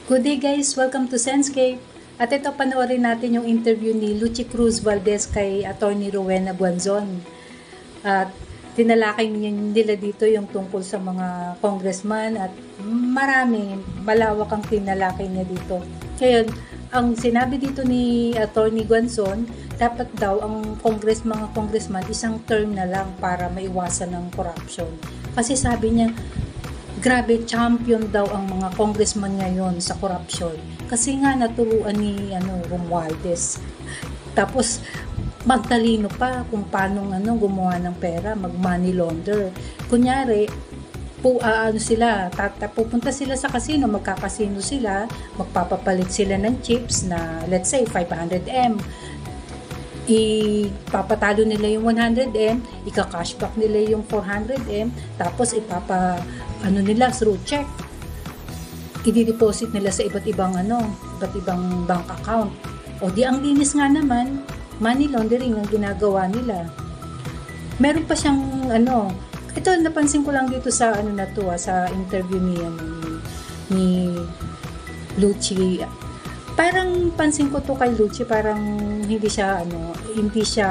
Good day guys, welcome to Senscape. At ito panoorin natin yung interview ni Lucy Cruz Valdez kay Attorney Rowena Guanzon. At tinalakay nila dito yung tungkol sa mga congressman at malawak ang tinalakay niya dito. Kaya ang sinabi dito ni Attorney Guanzon, dapat daw ang mga congressman isang term na lang para maiwasan ng corruption. Kasi sabi niya, grabe, champion daw ang mga congressman ngayon sa corruption. Kasi nga naturuan ni Romualdez. Tapos magtalino pa kung paano gumawa ng pera, mag-money launder. Kunyari, pupunta sila sa casino, magkakasino sila, magpapapalit sila ng chips na let's say 500M. Ipapatalo nila yung 100M, ika-cashback nila yung 400M, tapos nila through check. I-deposit nila sa iba't ibang bank account. O di ang linis nga naman, money laundering ang ginagawa nila. Meron pa siyang ito napansin ko lang dito sa sa interview ni Lucy. Parang pansin ko to kay Lucy, parang hindi siya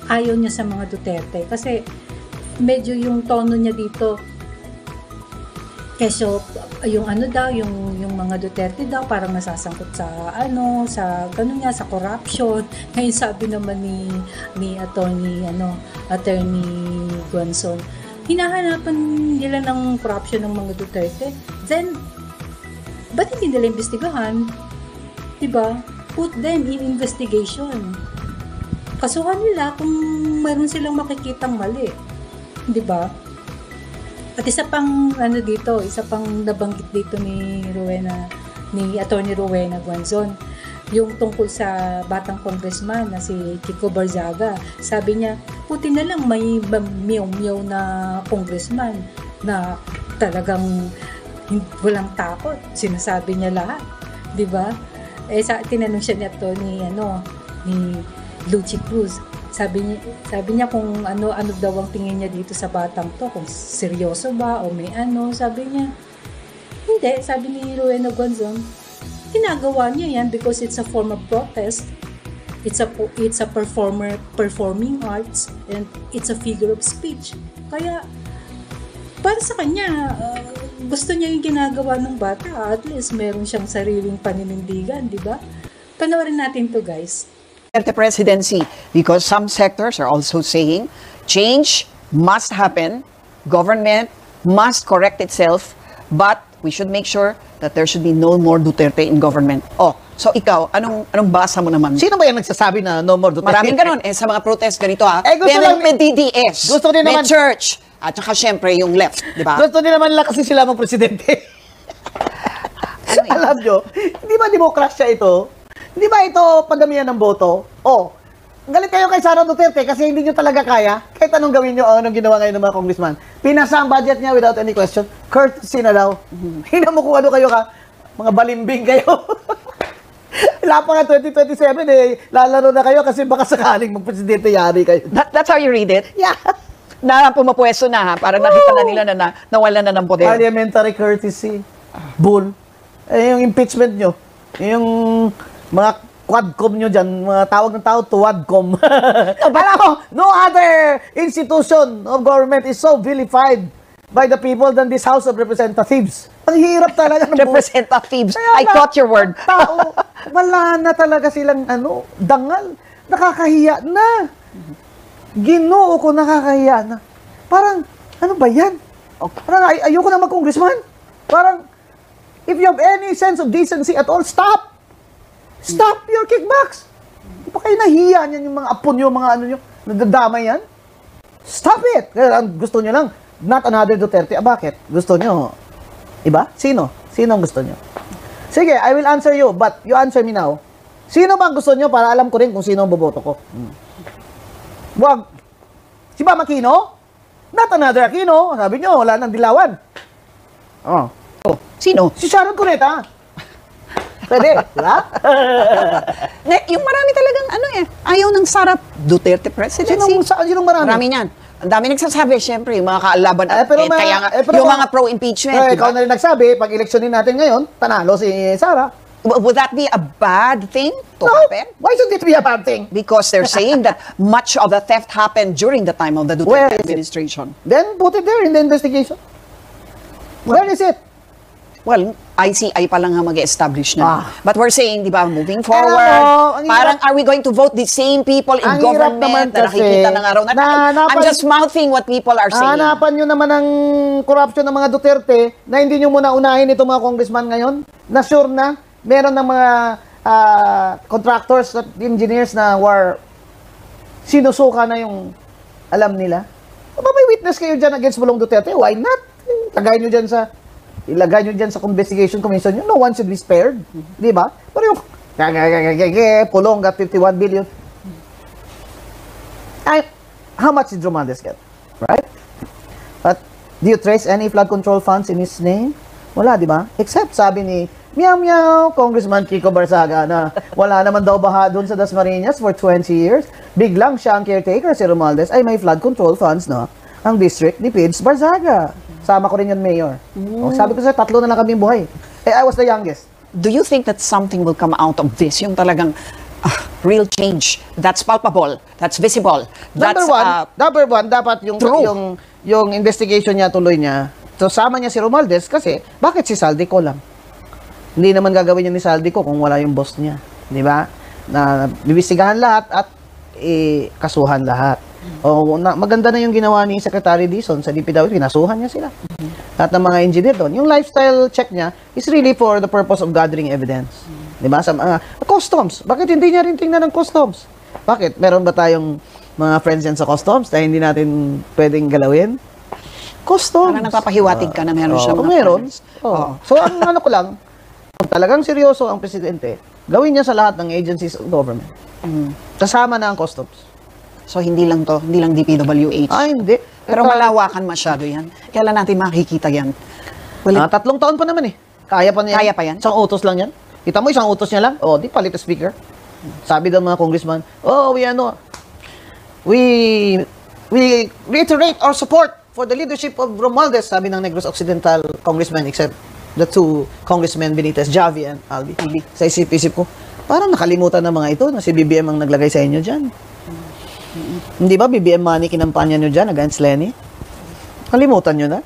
ayaw niya sa mga Duterte kasi medyo yung tono niya dito keso yung yung mga Duterte daw parang nasasangkot sa corruption. Ngayon sabi naman ni attorney Guanzon, hinahanapan nila ng corruption ng mga Duterte, then ba't hindi nila imbestigahan? Diba? Put them in investigation. Kasuhan nila kung mayroon silang makikitang mali. Diba? At isa pang nabanggit dito ni Attorney Rowena Guanzon, yung tungkol sa batang congressman na si Kiko Barzaga. Sabi niya, puti na lang may miyaw-miyaw na congressman na talagang walang takot. Sinasabi niya lahat. Diba? Tinanong siya ni Lucy Cruz. Sabi niya kung ano daw ang tingin niya dito sa batang to, kung seryoso ba o may sabi niya. Hindi, sabi ni Rowena Guanzon, ginagawa niya yan because it's a form of protest. It's a performing arts, and it's a figure of speech. Kaya para sa kanya, gusto niya yung ginagawa ng bata. At least meron siyang sariling paninindigan, di ba? Panoorin natin to, guys. The presidency, because some sectors are also saying change must happen, government must correct itself, but we should make sure that there should be no more Duterte in government. Oh, so ikaw, anong basa mo naman? Sino ba yung nagsasabi na no more Duterte? Maraming ganun sa mga protest ganito may DDS, gusto din may naman, church, at saka syempre yung left, di ba? Gusto din naman lang kasi sila mag-presidente. Alam nyo, hindi ba demokrasya ito? Hindi ba ito pagdamihan ng boto? Galit kayo kay Sara Duterte kasi hindi nyo talaga kaya. Kahit anong gawin nyo, anong ginawa ngayon ng mga congressman. Pinasa ang budget niya without any question. Courtesy na daw. Hina mo kung ano kayo ka. Mga balimbing kayo. Wala pa nga 2027 lalaro na kayo kasi baka sakaling magpresidente yari kayo. That's how you read it? Yeah. Na pumapwesto na para nakita na nila na nawala na ng poder. Parliamentary courtesy. Bull. Yung impeachment nyo. Yung mga quadcom nyo dyan, mga tawag ng tao, tuwadcom. Alam mo, no other institution of government is so vilified by the people than this House of Representatives. Ang hirap talaga ng Representatives. I caught your word. Tao, wala na talaga silang dangal. Nakakahiya na. Ginoo ko, nakakahiya na. Parang, ano ba yan? Parang ayoko na mag-congressman. Parang, if you have any sense of decency at all, stop! Stop your kickbacks! Di ba kayo nahiya niyan yung mga apo nyo, mga nyo, nadadamay yan? Stop it! Kaya ang gusto nyo lang, not another Duterte. Bakit? Gusto nyo, iba? Sino? Sino ang gusto nyo? Sige, I will answer you, but you answer me now. Sino ba ang gusto nyo para alam ko rin kung sino ang boboto ko? Wag. Si Ma'am Aquino? Not another Aquino. Sabi nyo, wala nang dilawan. Sino? Si Sharon Cuneta. Pwede, diba? Yung marami talagang ayaw ng Sara Duterte presidency. Sinong marami? Marami niyan. Ang dami nagsasabi, syempre, yung mga kaalaban. Pero yung mga pro-impeachment. Pero diba? ikaw na rin nagsabi, pag eleksyonin natin ngayon, panalo si Sara. Would that be a bad thing to No, happen? why should it be a bad thing? Because they're saying that much of the theft happened during the time of the Where Duterte is it? administration. Then put it there in the investigation. Where is it? Well, ICI pa lang nga mag-establish na. Ah. But we're saying, di ba, moving forward, mo, ang parang are we going to vote the same people in Ang hirap naman government na kasi, nakikita ng araw na? I'm just mouthing what people are saying. Hanapan nyo naman ang corruption ng mga Duterte na hindi nyo muna unahin itong mga congressman ngayon. Na sure na, meron ng mga contractors at engineers na sinusuka na yung alam nila. Aba, may witness kayo dyan against Bulong Duterte. Why not? Ilagay nyo dyan sa investigation commission nyo. No one should be spared. Di ba? Pero yung Pulong got 51 billion. How much did Romualdez get? Right? But do you trace any flood control funds in his name? Wala, di ba? Except sabi ni Meow Congressman Kiko Barzaga na wala naman daw baha doon sa Dasmariñas for 20 years. Biglang siya ang caretaker, si Romualdez, ay may flood control funds, no? Ang district ni Pids Barzaga. Sama ko rin yun, Mayor. O, sabi ko sa'yo, 3 na lang kaming buhay. I was the youngest. Do you think that something will come out of this? Yung talagang real change. That's palpable. That's visible. That's, Number one, dapat yung investigation niya, tuloy niya. So, sama niya si Romualdez kasi, bakit si Saldico lang? Hindi naman gagawin niya ni Saldico kung wala yung boss niya. Di ba? Na bibisigahan lahat at kasuhan lahat. Maganda na yung ginawa ni Secretary Dizon sa DPWH, pinasuhan niya sila. At ng mga engineer doon. Yung lifestyle check niya is really for the purpose of gathering evidence. Diba? Sa mga customs. Bakit hindi niya rin tingnan ng customs? Bakit? Meron ba tayong mga friends yan sa customs na hindi natin pwedeng galawin? Customs. Parang nagpapahiwatig ka na meron siya mga meron. friends. So, ang ano ko lang, kung talagang seryoso ang presidente, gawin niya sa lahat ng agencies of government. Kasama na ang customs. So, hindi lang DPWH. Hindi. Pero malawakan masyado yan. Kailan natin makikita yan? Well, 3 taon pa naman eh. Kaya pa niya. Kaya pa yan? Isang utos lang yan. Kita mo, isang utos niya lang. Di palit ang speaker. Sabi daw mga congressman, we reiterate our support for the leadership of Romualdez, sabi ng Negros Occidental congressman, except the 2 congressmen Benitez, Javi and Albi. Sa isip-isip ko, parang nakalimutan ng mga ito na si BBM ang naglagay sa inyo dyan. Hindi ba BBM money kinampanya nyo dyan against Lenny? Kalimutan nyo na.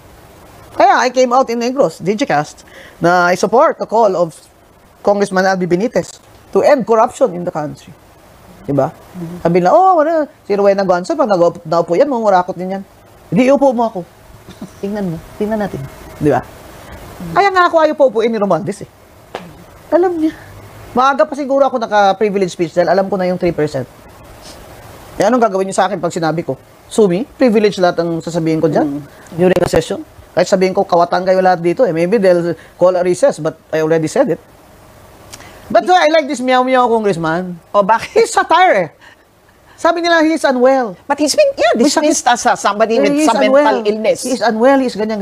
Kaya I came out in Negros, Digicast, na I support the call of Congressman Albi Benitez to end corruption in the country. Diba? Sabi na, si Rowena Gonzalo, pag naupo yan, mangurakot din yan. Hindi, iupo mo ako. Tingnan natin. Diba? Kaya nga ako ayaw pa upuin ni Romualdez eh. Alam niya. Maaga pa siguro ako naka-privilege speech dahil alam ko na yung 3%. Eh, anong gagawin niyo sa akin pag sinabi ko? Sumi, privilege lahat ang sasabihin ko dyan during a session. Kahit sabihin ko, kawatan kayo lahat dito. Maybe they'll call a recess, but I already said it. But I like this meow congressman. Bakit? He's satire eh. Sabi nila, he's unwell. But he's been dismissed as somebody with some mental illness. He's unwell, he's ganyan.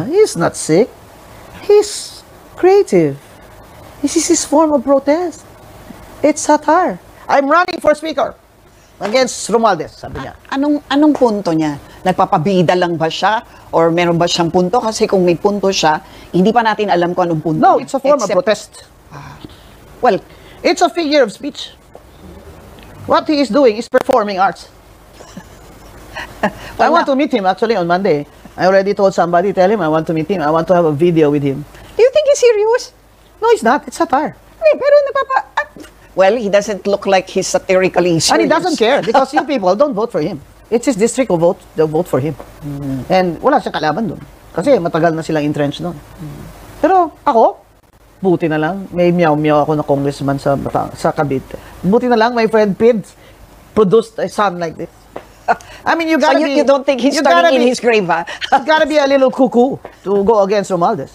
He's not sick. He's creative. This is his form of protest. It's satire. I'm running for speaker against Romualdez, sabi niya. Anong punto niya? Nagpapabida lang ba siya? Or meron ba siyang punto? Kasi kung may punto siya, hindi pa natin alam kung anong punto. No, it's a form of protest. Well, it's a figure of speech. What he is doing is performing arts. I want to meet him actually on Monday. I already told somebody, tell him I want to meet him. I want to have a video with him. Do you think he's serious? No, he's not. It's satire. Pero well, he doesn't look like he's satirically serious. And he doesn't care because you people don't vote for him. It's his district who vote for him. And wala siyang kalaban doon. Kasi matagal na silang entrenched doon. Pero ako, buti na lang, may meow ako na congressman sa Cavite. Buti na lang, my friend Pids produced a son like this. I mean, you don't think he's turning in his grave, ha? You gotta be a little cuckoo to go against Romualdez.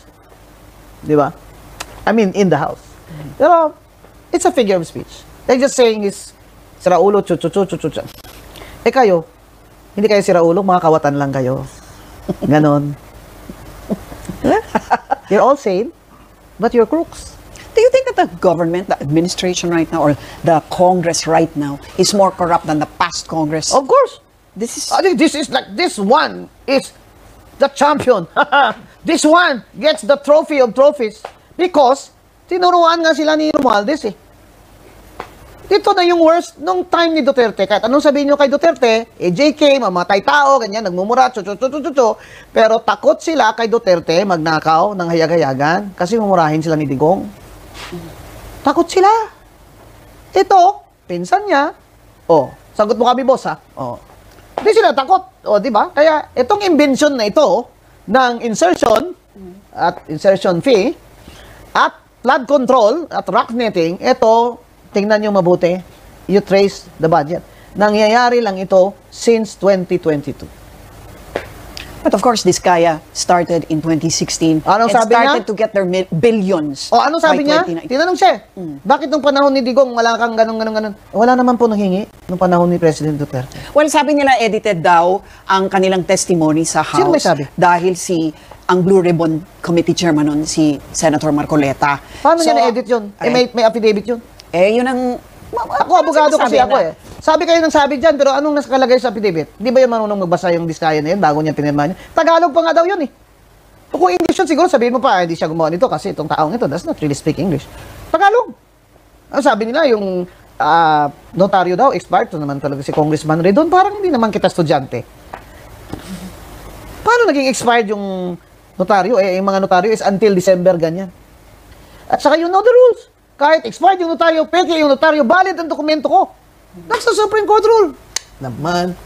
Di ba? I mean, in the house. Pero, it's a figure of speech. They're just saying is, siraulo, chuchuchuchuchuchu. Eh kayo, hindi kayo siraulo, mga kawatan lang kayo. Ganon. You're all sane, but you're crooks. Do you think that the government, the administration right now, or the Congress right now, is more corrupt than the past Congress? Of course. I think this is like, this one is the champion. This one gets the trophy of trophies. Because, tinuruan nga sila ni Romualdez eh. Ito na yung worst nung time ni Duterte. Kahit anong sabihin nyo kay Duterte, JK, mamatay tao, ganyan, nagmumura, pero takot sila kay Duterte magnakaw ng hayag-hayagan kasi mumurahin sila ni Digong. Takot sila. Ito, pinsan niya, sagot mo kami, boss, ha? Hindi sila takot. Di ba? Kaya, itong invention na ito, ng insertion, at insertion fee, at flood control, at rock netting, ito, tingnan nyo mabuti, you trace the budget. Nangyayari lang ito since 2022. But of course, Diskaya started in 2016. Anong and sabi started niya? to get their billions. Anong sabi by niya? 2019. Tinanong siya, bakit nung panahon ni Digong wala kang ganun? Wala naman po nanghingi nung panahon ni President Duterte. Well, sabi nila edited daw ang kanilang testimony sa House. Sino may sabi? Dahil ang Blue Ribbon Committee Chairman nun, si Senator Marcoleta. Paano niya na-edit yun? May affidavit yun? Yun ang... Ako, abogado kasi ako eh. Sabi kayo ng sabi dyan, pero anong nakalagay sa affidavit? Di ba yung marunong magbasa yung Diskaya na yun bago niya pinirma niya? Tagalog pa nga daw yun eh. Kung English yun, siguro sabihin mo pa, hindi siya gumawa nito kasi itong taong ito does not really speak English. Tagalog. Ang sabi nila, yung notaryo daw, expired to naman talaga si Congressman Redon, parang hindi naman kita estudyante. Paano naging expired yung notaryo? Yung mga notaryo is until December, ganyan. At saka you know the rules. Kahit expired yung notaryo, peke yung notaryo, valid ang dokumento ko. That's the Supreme Court rule. Naman,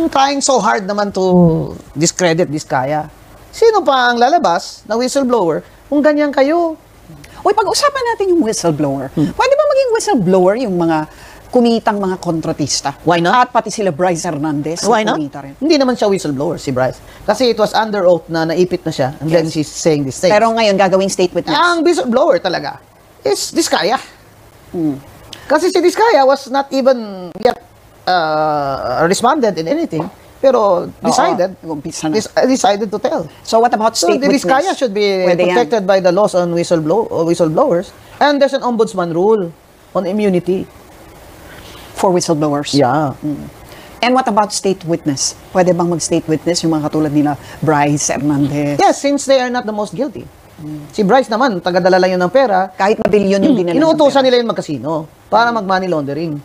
trying so hard naman to discredit Diskaya. Sino pa ang lalabas na whistleblower kung ganyan kayo? Uy, pag-usapan natin yung whistleblower. Pwede ba maging whistleblower yung mga kumitang mga kontratista? Why not? At pati sila Bryce Hernandez. Why not? Rin. Hindi naman siya whistleblower, si Bryce. Kasi it was under oath na naipit na siya and then she's saying these things. Pero ngayon, gagawing state witness. Ang whistleblower talaga is Diskaya. Kasi si Diskaya was not even yet responded in anything, pero decided decided to tell. So what about So state the witness? Diskaya should be Pwede yan. protected by the laws on whistleblowers, and there's an ombudsman rule on immunity. For whistleblowers? Yeah. And what about state witness? Pwede bang mag-state witness yung mga katulad nila Bryce Hernandez? Yes, since they are not the most guilty. Si Bryce naman, tagadala lang yun ng pera. Kahit na bilyon yung dinala. Inuutosan nila yung magkasino para mag-money laundering.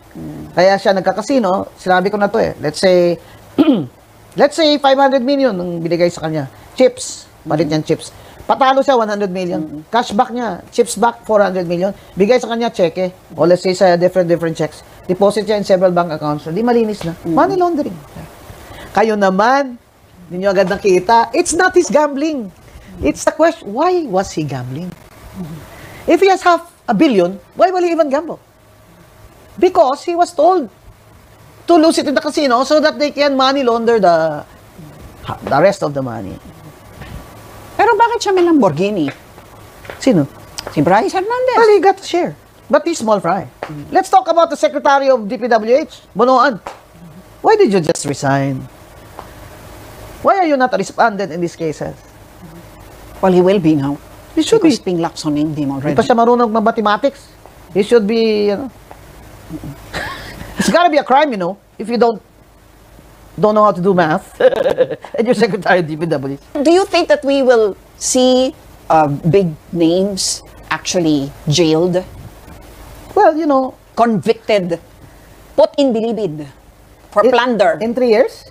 Kaya siya nagkakasino, sinabi ko na to eh. Let's say, 500 million ang binigay sa kanya. Chips, palit niyang chips. Patalo siya, 100 million. Cashback niya, chips back, 400 million. Bigay sa kanya, cheque. O let's say sa different checks. Deposit siya in several bank accounts. Di malinis na. Money laundering. Kayo naman, hindi nyo agad nakita, it's not his gambling. It's the question, why was he gambling? If he has $500 million, why will he even gamble? Because he was told to lose it in the casino so that they can money launder the rest of the money. Pero bakit siya may Lamborghini? Sino? Si Bryce Hernandez. Well, he got to share. But he's small fry. Let's talk about the Secretary of DPWH, Bonoan. Why did you just resign? Why are you not responded in these cases? Well, he will be now. He should Because be. Ping Lacson named him Hindi already. pa siya marunong mag-mathematics. He should be, It's gotta be a crime, if you don't know how to do math. And you're Secretary of DPWH. Do you think that we will see big names actually jailed, Well, convicted, put in bilibid for plunder? in 3 years,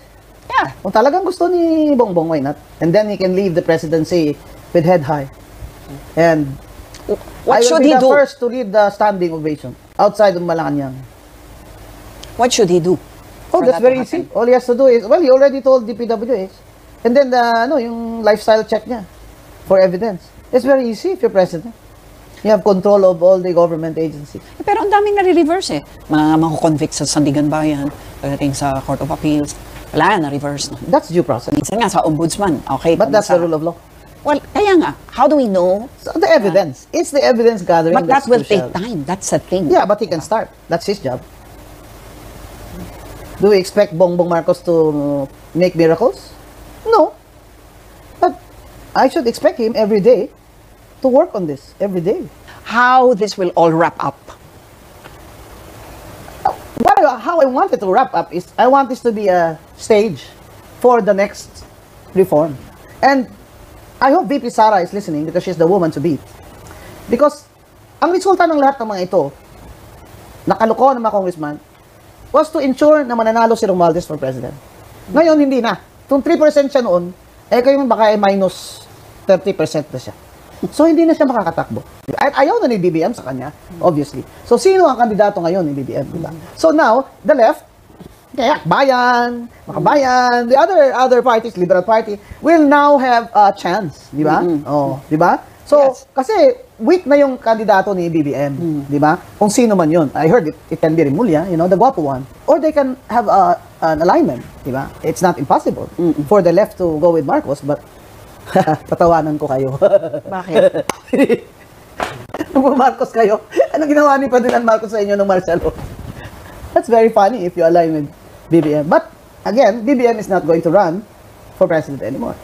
Yeah. kung talagang gusto ni Bongbong, why not? And then he can leave the presidency with head high. And What should he I will be the do? first to lead the standing ovation outside of Malacanang. What should he do? Oh, for that's that to very happen? easy. All he has to do is, he already told DPWH. And then, yung lifestyle check niya for evidence. It's very easy if you're president. You have control of all the government agencies. Pero ang daming nare-reverse Mga makukonvict sa Sandigan Bayan, pagdating sa Court of Appeals, wala na-reverse. No? That's due process. Minsan nga sa ombudsman, okay. But that's the rule of law. Well, kaya nga, how do we know? So the evidence. It's the evidence gathering. But that that's will crucial. take time. That's the thing. Yeah, but he can start. That's his job. Do we expect Bongbong Marcos to make miracles? No. But I should expect him every day to work on this. Every day. How this will all wrap up. How how I want it to wrap up is I want this to be a stage for the next reform. And I hope VP Sara is listening because she's the woman to beat. Because ang resulta ng lahat ng mga ito, nakaloko ng mga congressman, was to ensure na mananalo si Romualdez for president. Ngayon, hindi na. Kung 3% siya noon, kayo baka minus 30% na siya. So, hindi na siya makakatakbo. At ayaw na ni BBM sa kanya, obviously. So, sino ang kandidato ngayon ni BBM? Diba? So, now, the left, kaya Bayan, Makabayan, the other parties, Liberal Party, will now have a chance. Di ba? Oh, di ba? So, Yes. kasi weak na yung kandidato ni BBM. Di ba? Kung sino man yun. I heard it can be Remulla, the guapo one. Or they can have an alignment. Di ba? It's not impossible for the left to go with Marcos, but tatawanan ko kayo. Bakit? Kung Marcos kayo, anong ginawa ni Ferdinand Marcos sa inyo ng Marcelo? That's very funny if you align with BBM. But, again, BBM is not going to run for president anymore.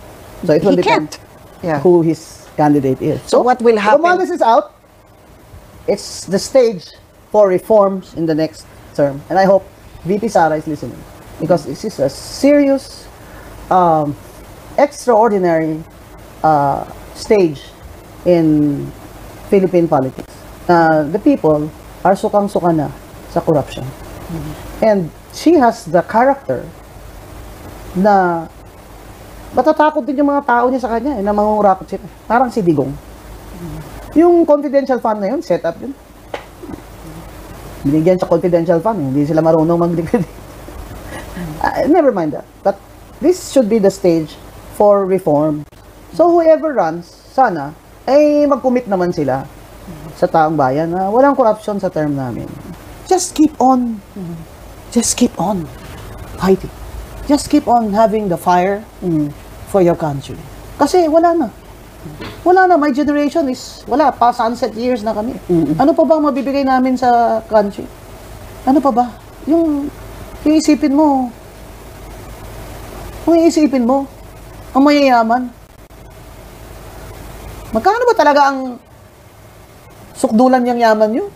So, it will He depend can't. Yeah. who his candidate is. So what will happen? Romualdez is out. It's the stage for reforms in the next term. And I hope VP Sara is listening. Because this is a serious, extraordinary stage in Philippine politics. The people are sukang-suka na sa corruption. And she has the character na matatakot din yung mga tao niya sa kanya na mangungurakot siya. Parang si Digong. Yung confidential fund na yun, set up yun. Binigyan sa confidential fund, hindi sila marunong mag-liquidate. Never mind that. But this should be the stage for reform. So whoever runs, sana, ay mag-commit naman sila sa taong bayan na walang corruption sa term namin. Just keep on fighting. Just keep on having the fire for your country. Kasi wala na. Wala na. My generation is, wala pa. Sunset years na kami. Ano pa ba ang mabibigay namin sa country? Ano pa ba? Yung iisipin mo, ang mayayaman. Magkano ba talaga ang sukdulan niyang yaman nyo?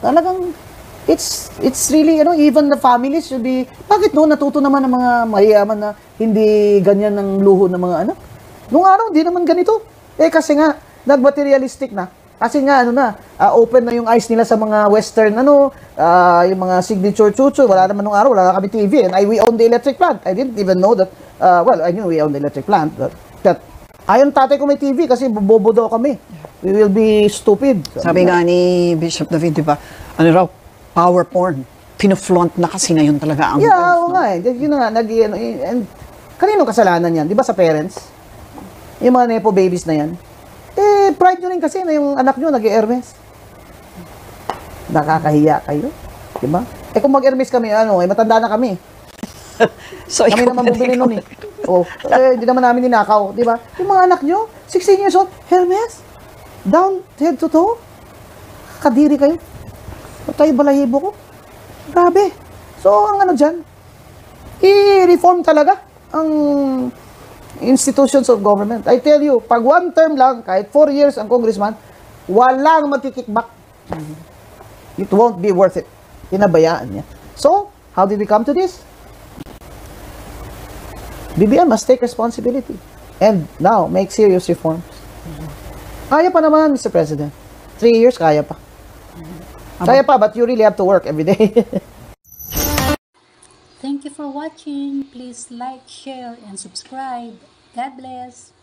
Talagang, it's really, even the families should be, bakit noon natuto naman ng mga mayayaman na hindi ganyan ng luho ng mga anak? Nung araw, hindi naman ganito. Kasi nga, nag-materialistic na. Kasi nga, open na yung eyes nila sa mga western, yung mga signature chuchu. Wala naman nung araw, wala kami TV. And we own the electric plant. I didn't even know that, I knew we own the electric plant. That ayon tatay ko may TV kasi bobo daw kami. We will be stupid. Sabi nga ni Bishop David, di ba, power porn. Pinuflaunt na kasi na yun talaga ang Oo nga eh. Yun na nga, and kaninong kasalanan yan? Di ba sa parents? Yung mga nepo babies na yan. Pride nyo rin kasi na yung anak nyo nag-Hermes. Nakakahiya kayo. Di ba? Kung mag-Hermes kami, matanda na kami. So, Kami naman bumili nun eh. Hindi naman namin ninakaw. Di ba? Yung mga anak nyo, 16 years old, Hermes? Down, head to toe? Kadiri kayo. Patay balahibo ko. Grabe. So, ang dyan, i-reform talaga ang institutions of government. I tell you, pag one term lang, kahit 4 years ang congressman, walang magkikickback. It won't be worth it. Pinabayaan niya. So, how did we come to this? BBM must take responsibility and now make serious reforms. Kaya pa naman, Mr. President. 3 years, kaya pa. Kaya pa, but you really have to work every day. Thank you for watching. Please like, share, and subscribe. God bless.